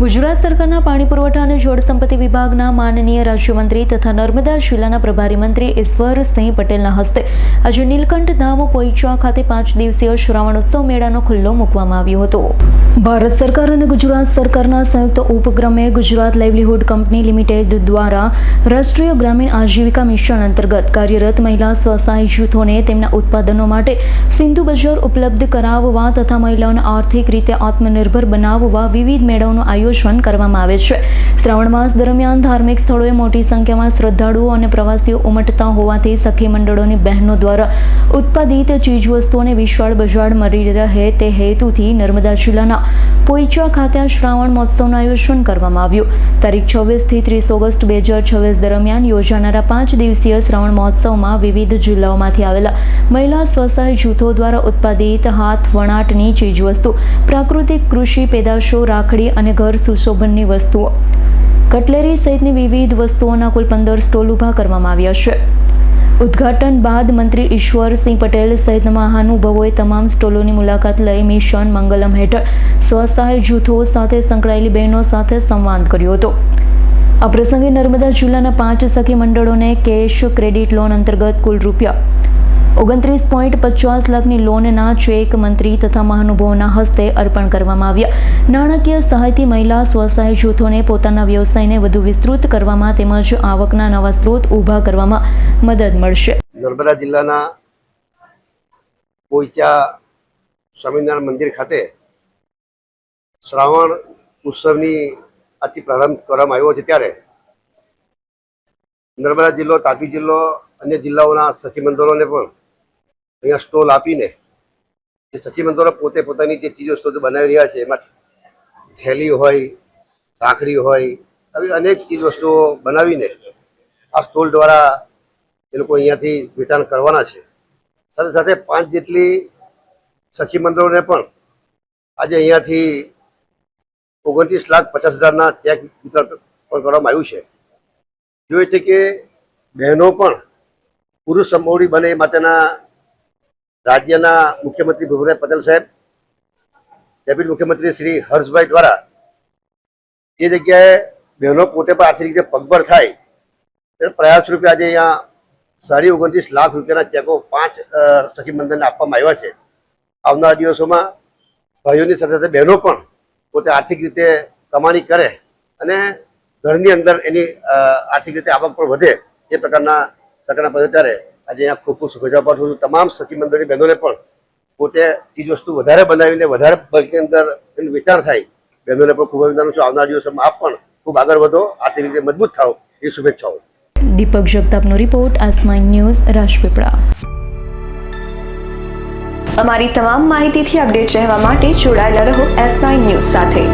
ગુજરાત સરકારના પાણી પુરવઠા અને જળ સંપત્તિ વિભાગના માનનીય રાજ્યમંત્રી તથા નર્મદા જિલ્લાના પ્રભારી મંત્રી ઈશ્વરસિંહ પટેલના હસ્તે આજે નીલકંઠ ધામ પોઈચા ખાતે 5 દિવસીય શ્રાવણોત્સવ મેળાનો ખુલ્લો મૂકવામાં આવ્યો હતો। ભારત સરકાર અને ગુજરાત સરકારના સંયુક્ત ઉપક્રમે ગુજરાત લાઇવલીહુડ કંપની લિમિટેડ દ્વારા રાષ્ટ્રીય ગ્રામીણ આજીવિકા મિશન અંતર્ગત કાર્યરત મહિલા સ્વસહાય જૂથોને તેમના ઉત્પાદનો માટે સિંધુ બજાર ઉપલબ્ધ કરાવવા તથા મહિલાઓને આર્થિક રીતે આત્મનિર્ભર બનાવવા વિવિધ મેળાઓનું આયોજન કરવામાં આવે છે। શ્રાવણ માસ દરમિયાન ધાર્મિક સ્થળોએ મોટી સંખ્યામાં શ્રદ્ધાળુઓ અને પ્રવાસીઓ ઉમટતા હોવાથી સખી મંડળોની બહેનો દ્વારા ઉત્પાદિત ચીજવસ્તુઓને વિશાળ બજાર મળી રહે તે હેતુથી નર્મદા જિલ્લાના પોઈચા ખાતે શ્રાવણ મહોત્સવનું આયોજન કરવામાં આવ્યું। તારીખ 26 થી 30 ઓગસ્ટ 2026 દરમિયાન યોજાનારા 5 દિવસીય શ્રાવણ મહોત્સવમાં વિવિધ જિલ્લાઓમાંથી આવેલા મહિલા સ્વસહાય જૂથો દ્વારા ઉત્પાદિત હાથ વણાટની ચીજવસ્તુ, પ્રાકૃતિક કૃષિ પેદાશો, રાખડી અને ઘર સુશોભનની વસ્તુઓ, કટલેરી સહિતની વિવિધ વસ્તુઓના કુલ 15 સ્ટોલ ઊભા કરવામાં આવ્યા છે। ઉદ્ઘાટન બાદ મંત્રી ઈશ્વરસિંહ પટેલ સહિતના મહાનુભાવોએ તમામ સ્ટોલોની મુલાકાત લઈ મિશન મંગલમ હેઠળ સ્વસહાય જૂથો સાથે સંકળાયેલી બહેનો સાથે સંવાદ કર્યો હતો। આ પ્રસંગે નર્મદા જિલ્લાના 5 સખી મંડળોને કેશ ક્રેડિટ લોન અંતર્ગત કુલ ₹29.50 લાખની લોનના ચેક મંત્રી તથા મહાનુભાવોના હસ્તે અર્પણ કરવામાં આવ્યા। નાણાકીય સહાયથી મહિલા સ્વસહાય જૂથોને પોતાના વ્યવસાયને વધુ વિસ્તૃત કરવામાં તેમજ આવકના નવા સ્ત્રોત ઊભા કરવામાં મદદ મળશે। નર્મદા જિલ્લાના પોઈચા સ્વામિનારાયણ મંદિર ખાતે શ્રાવણ ઉત્સવની આજથી પ્રારંભ કરવામાં આવ્યો છે, ત્યારે નર્મદા જિલ્લો, તાપી જિલ્લો, અન્ય જિલ્લાઓના સખી મંદિરોને પણ અહીંયા સ્ટોલ આપીને જે સખી મંદિરો પોતે પોતાની જે ચીજવસ્તુઓ બનાવી રહ્યા છે, એમાં થેલી હોય, રાખડી હોય, આવી અનેક ચીજવસ્તુઓ બનાવીને આ સ્ટોલ દ્વારા એ લોકો અહીંયાથી વેચાણ કરવાના છે। સાથે સાથે 5 જેટલી સખી મંડળોને પણ આજે અહીંયાથી 29,50,000ના ચેક વિતરણ પણ કરવામાં આવ્યું છે। જોઈએ છે કે બહેનો પણ પુરુષ સમૂહની બને એ માટેના રાજ્યના મુખ્યમંત્રી ભૂપેન્દ્ર પટેલ સાહેબ, ડેપ્યુટી મુખ્યમંત્રી શ્રી હર્ષભાઈ દ્વારા એ જગ્યાએ બહેનો પોતે પણ આર્થિક રીતે પગભર થાય એ પ્રયાસ રૂપે આજે અહીંયા 29.5 લાખ રૂપિયાના ચેકો 5 સખી મંડળને આપવામાં આવ્યા છે। આવનારા દિવસોમાં ભાઈઓની સાથે સાથે બહેનો પણ પોતે આર્થિક રીતે કમાણી કરે અને ઘરની અંદર એની આર્થિક રીતે આવક પણ વધે એ પ્રકારના સરકારના પદે ત્યારે આજે અહીંયા ખૂબ ખૂબ શુભેચ્છા પાઠવું છું। તમામ સખી મંડળની બહેનોને પણ પોતે ચીજવસ્તુ વધારે બનાવીને વધારે બલ્કની અંદર એનું વેચાણ થાય, બહેનોને પણ ખૂબ અભિનંદન છું। આવનારા દિવસોમાં આપ પણ ખૂબ આગળ વધો, આર્થિક રીતે મજબૂત થાવ એ શુભેચ્છાઓ। દીપક જગતાપનો રિપોર્ટ, આસમાન ન્યૂઝ, રાજપીપળા। અમારી તમામ માહિતીથી અપડેટ રહેવા માટે જોડાયેલા રહો S9 ન્યૂઝ સાથે।